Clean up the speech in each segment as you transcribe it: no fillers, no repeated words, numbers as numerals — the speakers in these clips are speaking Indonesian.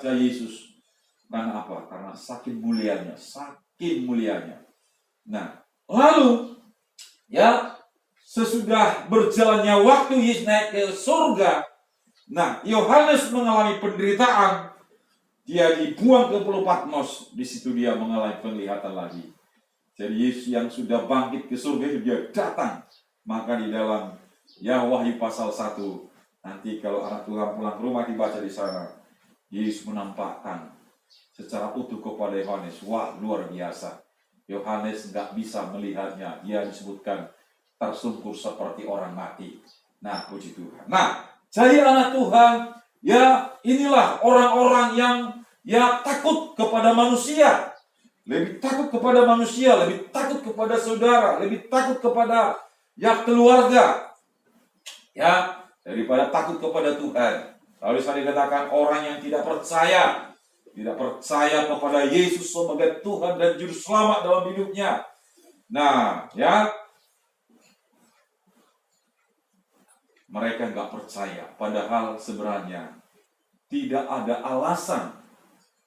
Yesus. Karena apa? Karena saking mulianya, saking mulianya. Nah, lalu ya sesudah berjalannya waktu Yesus naik ke surga, nah Yohanes mengalami penderitaan. Dia dibuang ke Pulau Patmos. Di situ dia mengalami penglihatan lagi. Jadi Yesus yang sudah bangkit ke surga itu dia datang. Maka di dalam Wahyu pasal 1, nanti kalau anak Tuhan pulang ke rumah dibaca di sana, Yesus menampakkan secara utuh kepada Yohanes. Wah, luar biasa. Yohanes nggak bisa melihatnya. Dia disebutkan tersungkur seperti orang mati. Nah, puji Tuhan. Nah, jadi anak Tuhan, ya inilah orang-orang yang takut kepada manusia. Lebih takut kepada manusia, lebih takut kepada saudara, lebih takut kepada keluarga. Ya, daripada takut kepada Tuhan. Lalu saya dikatakan orang yang tidak percaya kepada Yesus sebagai Tuhan dan Juru Selamat dalam hidupnya. Nah, ya, mereka nggak percaya. Padahal sebenarnya tidak ada alasan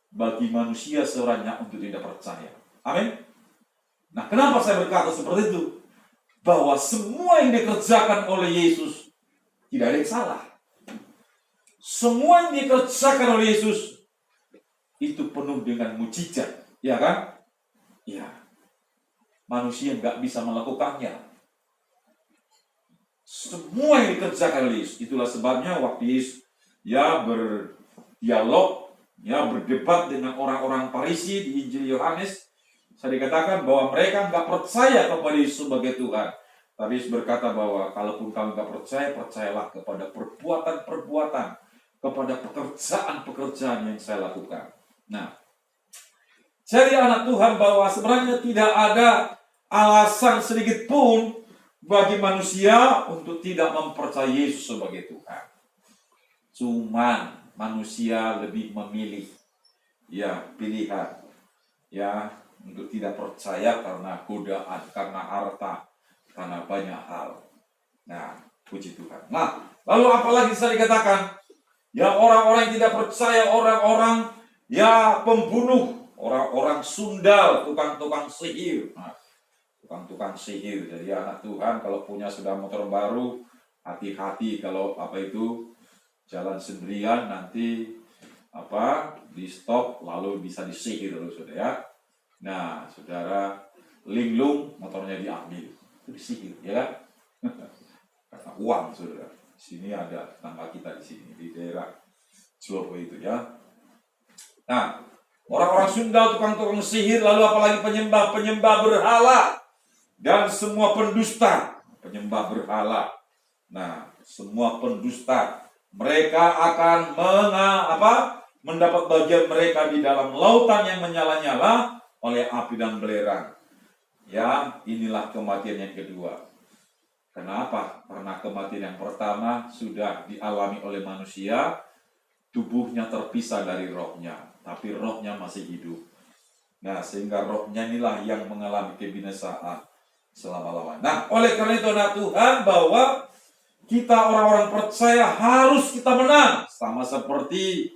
bagi manusia seorangnya untuk tidak percaya. Amin. Nah, kenapa saya berkata seperti itu? Bahwa semua yang dikerjakan oleh Yesus tidak ada yang salah. Semua yang dikerjakan oleh Yesus itu penuh dengan mujizat, ya kan? Ya, manusia nggak bisa melakukannya. Semua yang dikerjakan oleh Yesus. Itulah sebabnya waktu Yesus berdialog, berdebat dengan orang-orang Farisi di Injil Yohanes, saya dikatakan bahwa mereka nggak percaya kepada Yesus sebagai Tuhan. Tapi Yesus berkata bahwa kalaupun kamu nggak percaya, percayalah kepada perbuatan-perbuatan, kepada pekerjaan-pekerjaan yang saya lakukan. Nah, jadi anak Tuhan, bahwa sebenarnya tidak ada alasan sedikit pun bagi manusia untuk tidak mempercayai Yesus sebagai Tuhan. Cuman manusia lebih memilih pilihan untuk tidak percaya karena godaan, karena harta, karena banyak hal. Nah, puji Tuhan. Nah, lalu apalagi saya dikatakan? Orang-orang yang tidak percaya, orang-orang pembunuh, orang-orang sundal, tukang-tukang sihir. Nah, tukang-tukang sihir. Jadi anak Tuhan kalau punya sudah motor baru, hati-hati kalau jalan sendirian nanti di stop lalu bisa disihir terus, saudara ya. Nah, saudara linglung motornya diambil, itu disihir, ya kan? Karena uang, saudara. Sini ada tetangga kita di sini di daerah Jolo itu, ya. Nah, orang-orang Sunda, tukang-tukang sihir, lalu apalagi penyembah berhala dan semua pendusta, penyembah berhala. Nah, semua pendusta, mereka akan mendapat bagian mereka di dalam lautan yang menyala-nyala oleh api dan belerang. Ya, inilah kematian yang kedua. Kenapa? Karena kematian yang pertama sudah dialami oleh manusia, tubuhnya terpisah dari rohnya, tapi rohnya masih hidup. Nah, sehingga rohnya inilah yang mengalami kebinasaan selama-lamanya. Nah, oleh karena itu anak Tuhan, bahwa kita orang-orang percaya harus kita menang. Sama seperti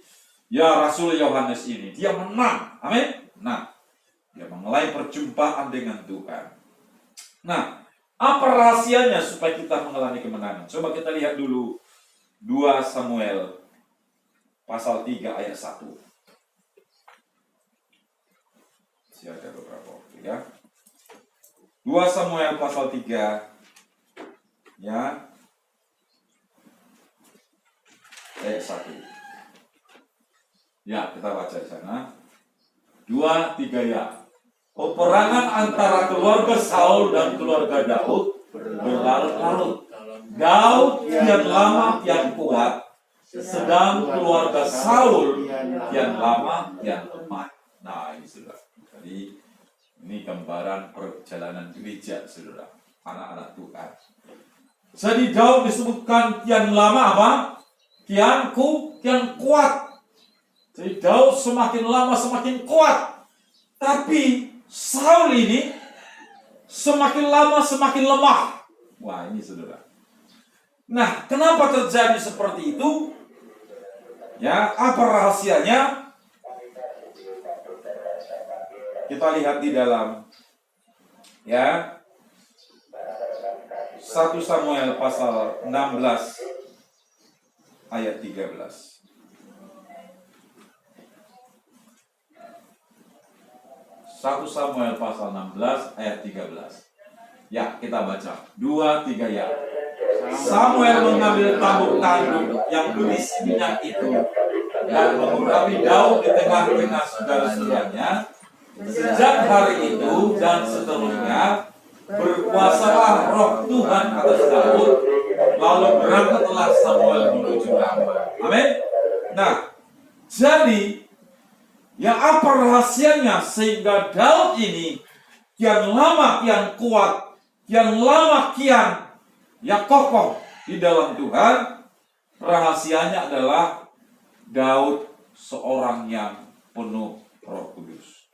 Rasul Yohanes ini, dia menang. Amin. Nah, dia mengalami perjumpaan dengan Tuhan. Nah, apa rahasianya supaya kita mengalami kemenangan? Coba kita lihat dulu 2 Samuel pasal 3 ayat 1. Masih ada beberapa waktu, ya. 2 Samuel pasal 3 ayat 1. Ya, kita baca di sana. 2, 3 ya. Peperangan antara keluarga Saul dan keluarga Daud berlarut-larut. Daud kian lama kian kuat, sedang keluarga Saul kian lama kian lemah. Nah, ini saudara. Jadi ini gambaran perjalanan gereja, saudara, anak-anak Tuhan. Jadi Daud disebutkan kian lama kian kuat. Jadi Daud semakin lama semakin kuat. Tapi Saul ini semakin lama semakin lemah. Wah, ini saudara. Nah, kenapa terjadi seperti itu? Ya, apa rahasianya? kita lihat di dalam 1 Samuel pasal 16 ayat 13. 1 Samuel pasal 16 ayat 13. Ya, kita baca. 2, 3 ya. Samuel mengambil tabung tanduk yang berisi minyak itu dan mengurapi Daud di tengah-tengah saudara-saudaranya. Sejak hari itu dan seterusnya berkuasalah roh Tuhan atas Daud, lalu berangkatlah Samuel menuju Rama. Amin. Nah, jadi yang apa rahasianya sehingga Daud ini kian lama kian kuat, kian lama kian kokoh di dalam Tuhan? Rahasianya adalah Daud seorang yang penuh Roh Kudus,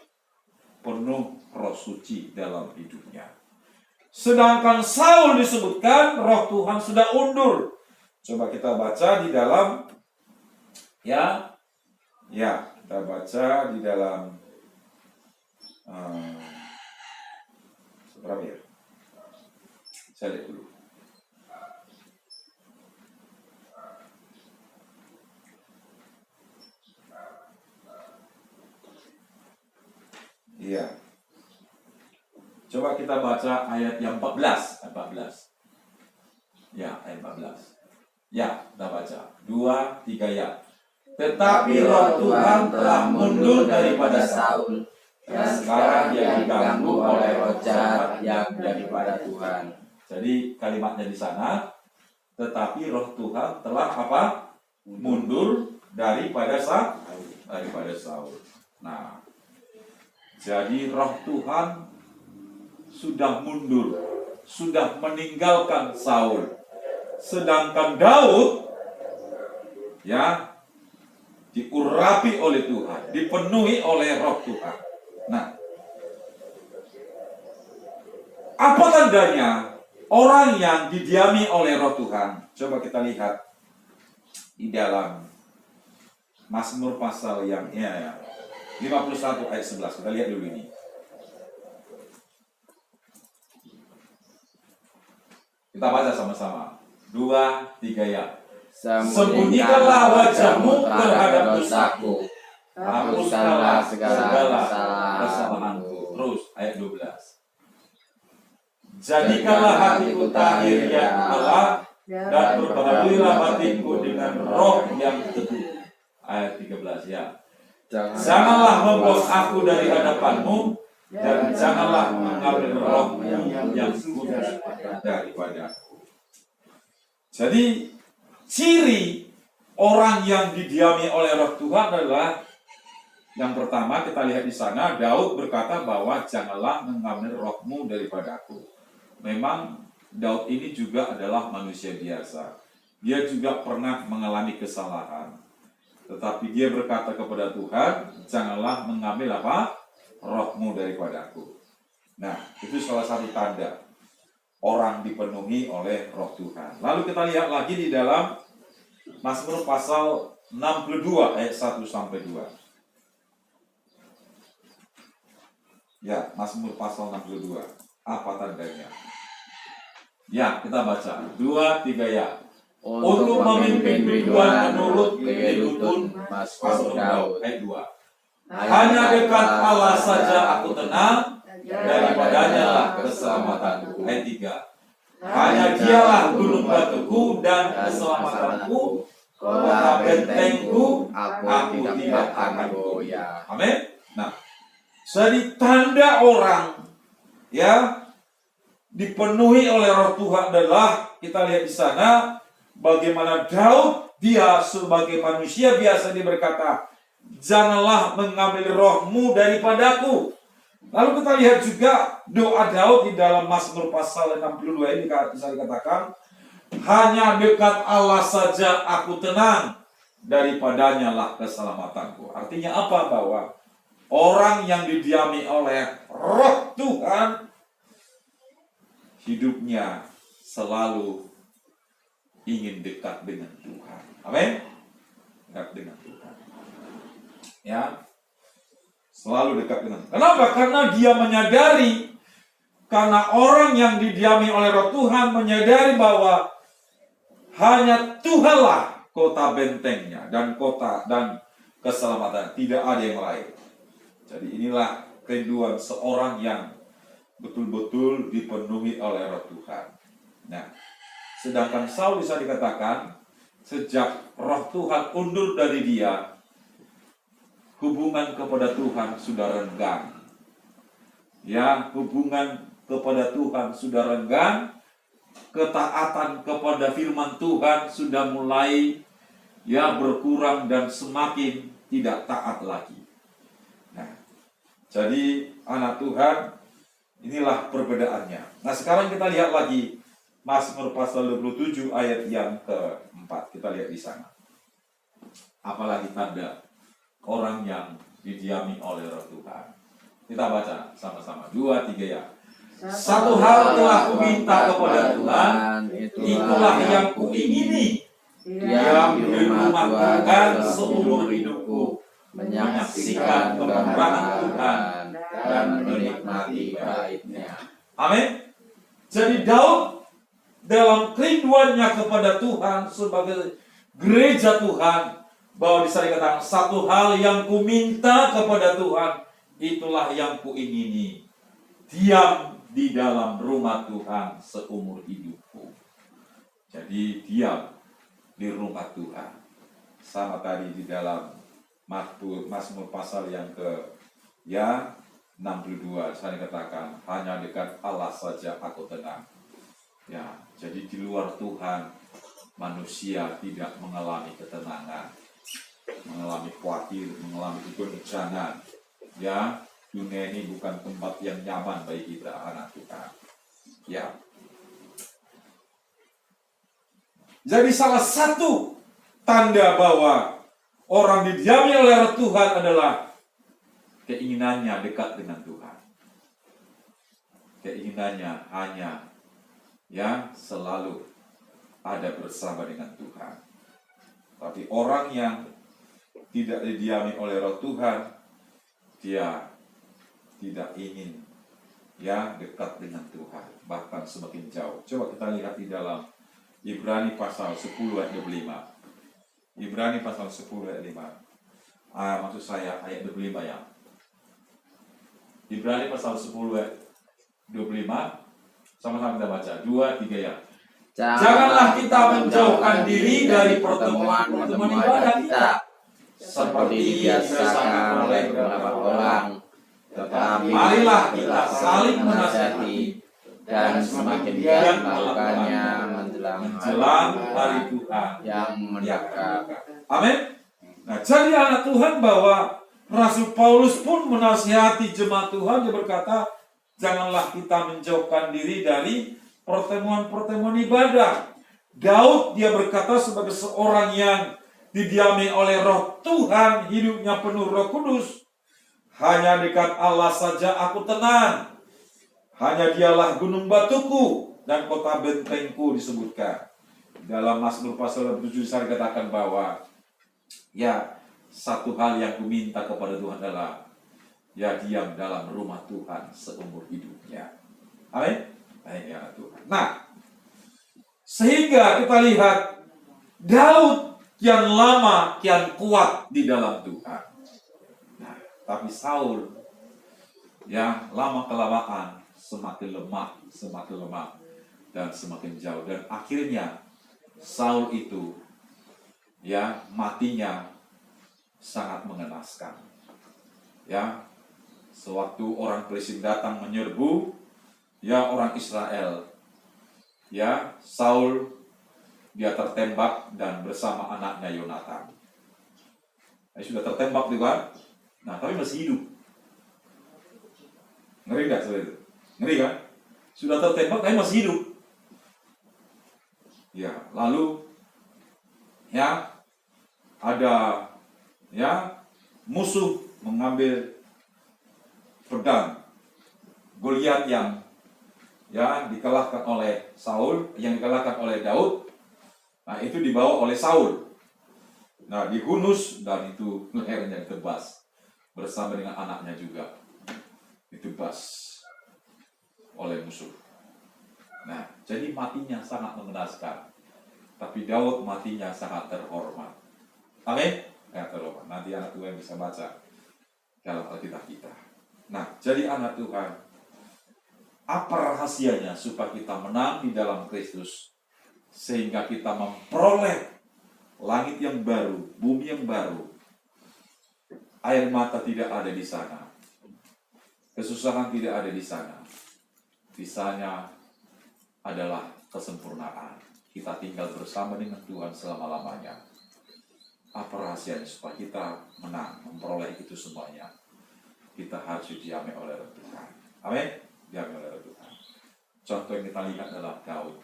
penuh Roh Suci dalam hidupnya. Sedangkan Saul disebutkan Roh Tuhan sudah undur. Coba kita baca di dalam kita baca di dalam berapa ya? Saya lihat dulu. Iya. Coba kita baca ayat yang 14. Ya, ayat 14. Ya, kita baca. 2, 3 ya. Tetapi roh Tuhan telah mundur daripada Saul, dan sekarang dia diganggu oleh roh jahat yang daripada Tuhan. Jadi kalimatnya di sana, tetapi roh Tuhan telah apa? Mundur daripada Saul. Nah, jadi roh Tuhan sudah mundur, sudah meninggalkan Saul. Sedangkan Daud diurapi oleh Tuhan, dipenuhi oleh roh Tuhan. Nah, apa tandanya orang yang didiami oleh roh Tuhan? Coba kita lihat di dalam Mazmur pasal yang 51 ayat 11. Kita lihat dulu ini. Kita baca sama-sama. 2, 3 ya. Sembunyikanlah wajahmu terhadap dosaku, hapuskanlah segala kesalahanku. Terus ayat 12. Jadikanlah hatiku tahir ya Allah, dan berbahagialah batinku dengan roh yang teguh. Ayat 13 ya. Janganlah membuang aku dari hadapanmu, dan janganlah mengambil rohmu yang kudus daripadaku. Jadi ciri orang yang didiami oleh roh Tuhan adalah yang pertama kita lihat di sana, Daud berkata bahwa janganlah mengambil rohmu daripadaku. Memang Daud ini juga adalah manusia biasa. Dia juga pernah mengalami kesalahan. Tetapi dia berkata kepada Tuhan, janganlah mengambil apa? Rohmu daripadaku. Nah, itu salah satu tanda orang dipenuhi oleh roh Tuhan. Lalu kita lihat lagi di dalam Mazmur pasal 62 ayat 1 sampai 2. Ya, Mazmur pasal 62. Apa tandanya? Ya, kita baca. 2, 3 ya. Untuk memimpin ribuan menurut kehidupan Mazmur Daud. Ayat 2. Hanya dekat Allah saja aku tenang, daripadanya lah keselamatanku. Ayat 3. Hanya dialah gunung batuku dan keselamatanku, kota bentengku, aku tidak akan goyah. Amin. Nah, jadi tanda orang dipenuhi oleh roh Tuhan adalah, kita lihat di sana bagaimana Daud, dia sebagai manusia biasa dia berkata, janganlah mengambil rohmu daripadaku. Lalu kita lihat juga doa Daud di dalam Mazmur pasal 62 ini bisa dikatakan, hanya dekat Allah saja aku tenang, daripadanya lah keselamatanku. Artinya apa? Bahwa orang yang didiami oleh roh Tuhan, hidupnya selalu ingin dekat dengan Tuhan. Amin. Dekat dengan Tuhan. Ya. Selalu dekat dengan. Kenapa? Karena dia menyadari, karena orang yang didiami oleh Roh Tuhan menyadari bahwa hanya Tuhanlah kota bentengnya dan kota dan keselamatan. Tidak ada yang lain. Jadi inilah kerinduan seorang yang betul-betul dipenuhi oleh Roh Tuhan. Nah, sedangkan Saul bisa dikatakan sejak Roh Tuhan undur dari dia, hubungan kepada Tuhan sudah renggang. Ya, hubungan kepada Tuhan sudah renggang, ketaatan kepada firman Tuhan sudah mulai berkurang dan semakin tidak taat lagi. Nah, jadi anak Tuhan, inilah perbedaannya. Nah, sekarang kita lihat lagi Mazmur pasal 27 ayat yang keempat. Kita lihat di sana. Apalagi tanda orang yang didiami oleh Roh Tuhan. Kita baca sama-sama. 2, 3 ya. Satu hal telah kuminta kepada Tuhan, itulah yang kuingini, diam di rumah Tuhan seumur hidupku, menyaksikan kebenaran Tuhan dan menikmati baiknya. Amin. Jadi Daud dalam kerinduannya kepada Tuhan sebagai gereja Tuhan, bahwa bisa dikatakan satu hal yang kuminta kepada Tuhan, itulah yang kuingini, diam di dalam rumah Tuhan seumur hidupku. Jadi diam di rumah Tuhan. Sama tadi di dalam Mazmur pasal yang ke 62, saya dikatakan hanya dekat Allah saja aku tenang. Ya, jadi di luar Tuhan manusia tidak mengalami ketenangan, mengalami khawatir, mengalami kegoncangan. Ya, dunia ini bukan tempat yang nyaman bagi kita anak Tuhan. Ya. Jadi salah satu tanda bahwa orang didiami oleh Roh Tuhan adalah keinginannya dekat dengan Tuhan. Keinginannya hanya selalu ada bersama dengan Tuhan. Tapi orang yang tidak didiami oleh Roh Tuhan, dia tidak ingin dekat dengan Tuhan, bahkan semakin jauh. Coba kita lihat di dalam Ibrani pasal 10 ayat 25. Ibrani pasal 10 ayat 5. Maksud saya ayat 25 ya. Ibrani pasal 10 ayat 25. Sama-sama kita baca. 2, 3 ya. Janganlah kita menjauhkan diri dari pertemuan ibadah kita, seperti dibiasakan oleh beberapa orang. Tetapi marilah kita saling menasihati, dan semakin giat melakukannya menjelang hari Tuhan yang mendekat. Amin. Nah, jadi anak Tuhan, bahwa Rasul Paulus pun menasihati jemaat Tuhan. Dia berkata, janganlah kita menjauhkan diri dari pertemuan-pertemuan ibadah. Daud, dia berkata sebagai seorang yang didiami oleh Roh Tuhan, hidupnya penuh Roh Kudus, hanya dekat Allah saja aku tenang. Hanya dialah gunung batuku dan kota bentengku disebutkan. Dalam Mazmur pasal 7 saya katakan bahwa satu hal yang kuminta kepada Tuhan adalah diam dalam rumah Tuhan seumur hidupnya. Amin. Ya Tuhan. Nah, sehingga kita lihat Daud kian lama kian kuat di dalam Tuhan. Nah, tapi Saul lama kelamaan semakin lemah dan semakin jauh, dan akhirnya Saul itu matinya sangat mengenaskan. Sewaktu orang Filistin datang menyerbu orang Israel, Saul dia tertembak dan bersama anaknya Yonatan. Sudah tertembak juga, tapi masih hidup. Ngeri nggak soal itu? Ngeri kan? Sudah tertembak tapi masih hidup. Lalu ada musuh mengambil pedang Goliat yang dikalahkan oleh Saul, yang dikalahkan oleh Daud. Nah, itu dibawa oleh Saul. Nah, dihunus dan itu lehernya ditebas. bersama dengan anaknya juga ditebas oleh musuh. Nah, jadi matinya sangat mengenaskan. Tapi Daud matinya sangat terhormat. Amin? Ya, terhormat. Nanti anak Tuhan bisa baca dalam Alkitab kita. Nah, jadi anak Tuhan, apa rahasianya supaya kita menang di dalam Kristus? Sehingga kita memperoleh langit yang baru, bumi yang baru. Air mata tidak ada di sana. Kesusahan tidak ada di sana. Di sana adalah kesempurnaan. Kita tinggal bersama dengan Tuhan selama-lamanya. Apa rahasianya supaya kita menang, memperoleh itu semuanya? Kita harus didiami oleh Roh Tuhan. Amin? Didiami oleh Roh Tuhan. Contoh yang kita lihat adalah Daud.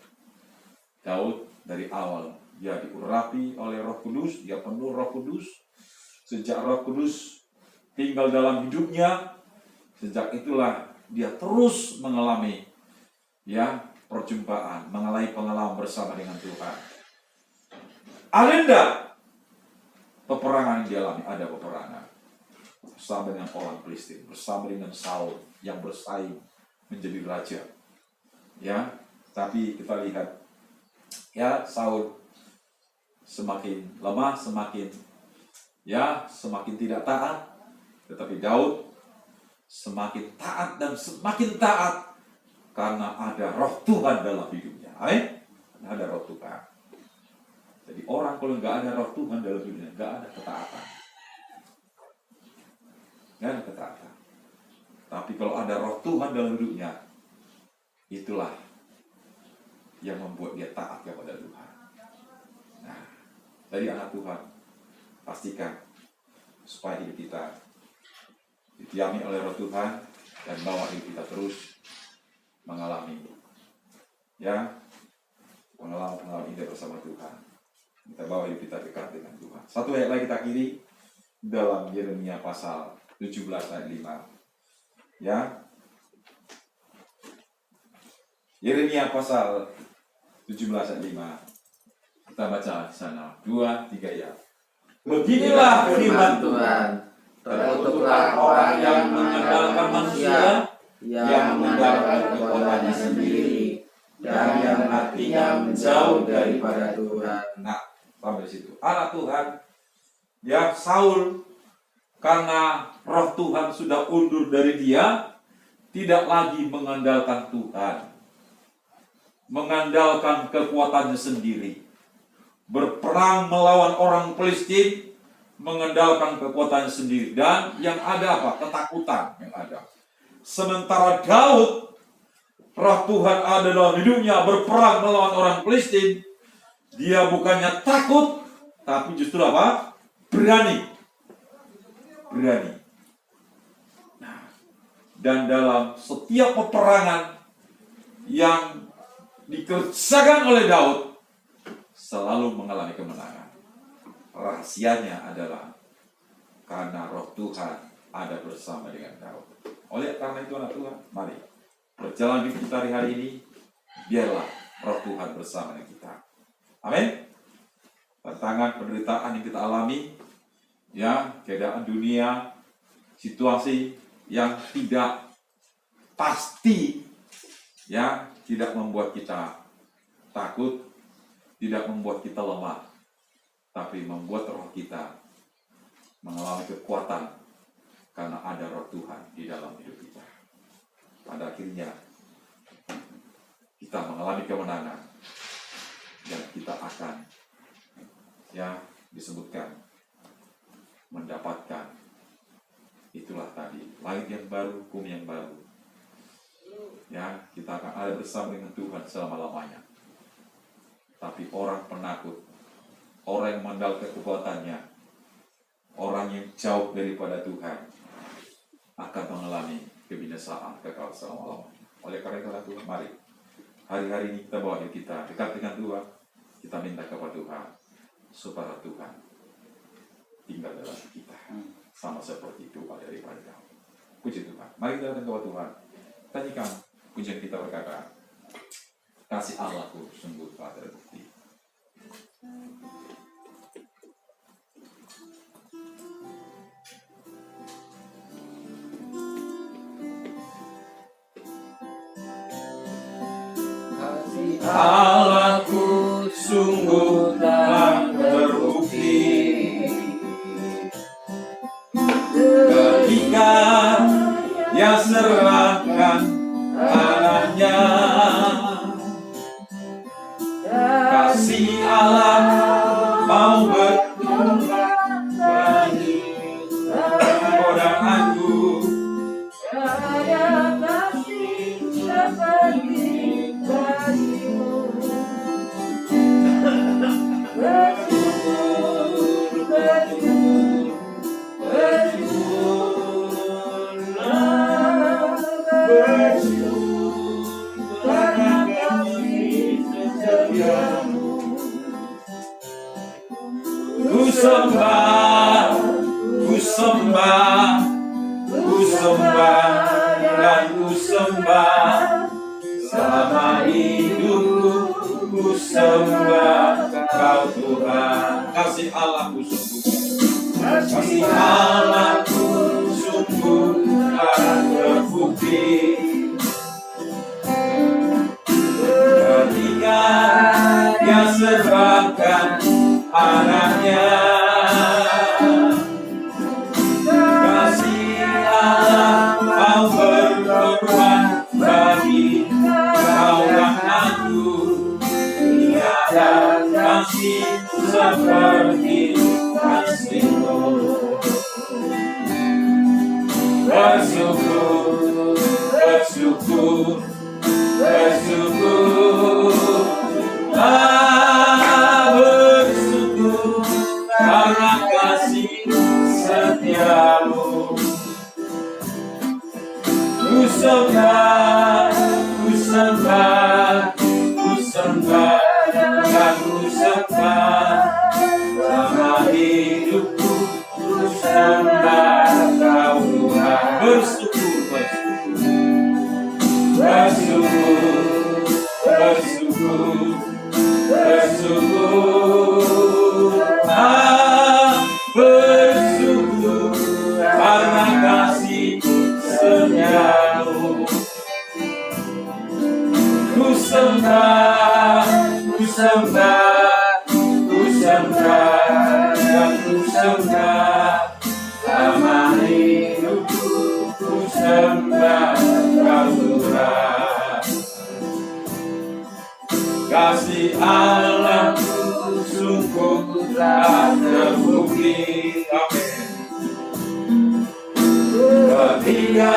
Daud dari awal dia diurapi oleh Roh Kudus, dia penuh Roh Kudus. Sejak Roh Kudus tinggal dalam hidupnya, sejak itulah dia terus mengalami perjumpaan, mengalami pengalaman bersama dengan Tuhan. Ada enggak peperangan yang dialami? Ada peperangan bersama dengan orang Filistin, bersama dengan Saul yang bersaing menjadi raja. Tapi kita lihat Saul semakin lemah, semakin tidak taat, tetapi Daud semakin taat dan semakin taat karena ada Roh Tuhan dalam hidupnya. Amin. Ada Roh Tuhan. Jadi orang kalau nggak ada Roh Tuhan dalam hidupnya, nggak ada ketaatan. Nggak ada ketaatan. Tapi kalau ada Roh Tuhan dalam hidupnya, itulah yang membuat dia taat kepada Tuhan. Nah, dari anak Tuhan, pastikan supaya hidup kita didiami oleh Roh Tuhan dan bawa hidup kita terus mengalami pengalaman indah bersama Tuhan. Kita bawa hidup kita dekat dengan Tuhan. Satu ayat lagi kita kiri dalam Yeremia pasal 17 ayat 5. Yeremia pasal 17 ayat 5. Kita baca di sana 2, 3 ya. Beginilah firman Tuhan. Terkutuklah orang yang mengandalkan manusia, yang mengandalkan kekuatannya sendiri, dan yang hatinya menjauh daripada Tuhan. Nah, sampai situ. Anak Tuhan, Saul, karena Roh Tuhan sudah undur dari dia, tidak lagi mengandalkan Tuhan, mengandalkan kekuatannya sendiri, berperang melawan orang Filistin, mengandalkan kekuatannya sendiri, dan yang ada apa? Ketakutan yang ada. Sementara Daud, Roh Tuhan ada dalam hidupnya, berperang melawan orang Filistin, dia bukannya takut, tapi justru apa? Berani. Nah, dan dalam setiap peperangan yang dikerjakan oleh Daud, selalu mengalami kemenangan. Rahasianya adalah karena Roh Tuhan ada bersama dengan Daud. Oleh karena itu anak Tuhan, mari berjalan di kita hari ini, biarlah Roh Tuhan bersama dengan kita. Amin. Tantangan penderitaan yang kita alami, keadaan dunia, situasi yang tidak pasti, tidak membuat kita takut, tidak membuat kita lemah, tapi membuat roh kita mengalami kekuatan karena ada Roh Tuhan di dalam hidup kita. Pada akhirnya kita mengalami kemenangan dan kita akan disebutkan mendapatkan itulah tadi langit yang baru, bumi yang baru. Kita akan ada bersama dengan Tuhan selama-lamanya. Tapi orang penakut, orang yang mengandalkan kekuatannya, orang yang jauh daripada Tuhan akan mengalami kebinasaan kekal selama-lamanya. Oleh karena itu Tuhan, mari hari-hari ini kita bawa diri kita dekat dengan Tuhan. Kita minta kepada Tuhan supaya Tuhan tinggal dalam kita, sama seperti doa daripada Daud. Puji Tuhan. Mari kita datang kepada Tuhan. Tanyakan pujian kita berkata, kasih Allahku sungguh telah terbukti. Allahku sungguh telah terbukti. Ketika Dia serahkan anaknya, kasih Allah mau berkorban bagi engkau dan aku. Ada kasih seperti bagimu. Bersyukur, bersyukur, bersyukurlah, bersyukur karena kasih setiamu. Ku sembah, ku sembah, ku sembah dan ku sembah selama hidupku. Ku sembah Kau Tuhan. Kasih Allah ku sungguh, kasih Allah ku sungguh telah terbukti. Ketika Dia serahkan anaknya, kasih Allah mau berkorban bagi kau dan aku. Tiada kasih seperti kasih-Mu. Bersyukur, bersyukur, bersyukur, bersyukur karena kasih setiamu. Ku sembah, ku sembah, ku sembah dan ku sembah selama hidupku. Ku sembah Kau Tuhan. Bersyukur, bersyukur, bersyukur, bersyukur, bersyukur karena kasih setiamu. Ku sembah, ku sembah, ku sembah dan ku sembah selama hidupku. Ku sembah Kau Tuhan. Kasih Allah sungguh telah terbukti. Amin. Ketika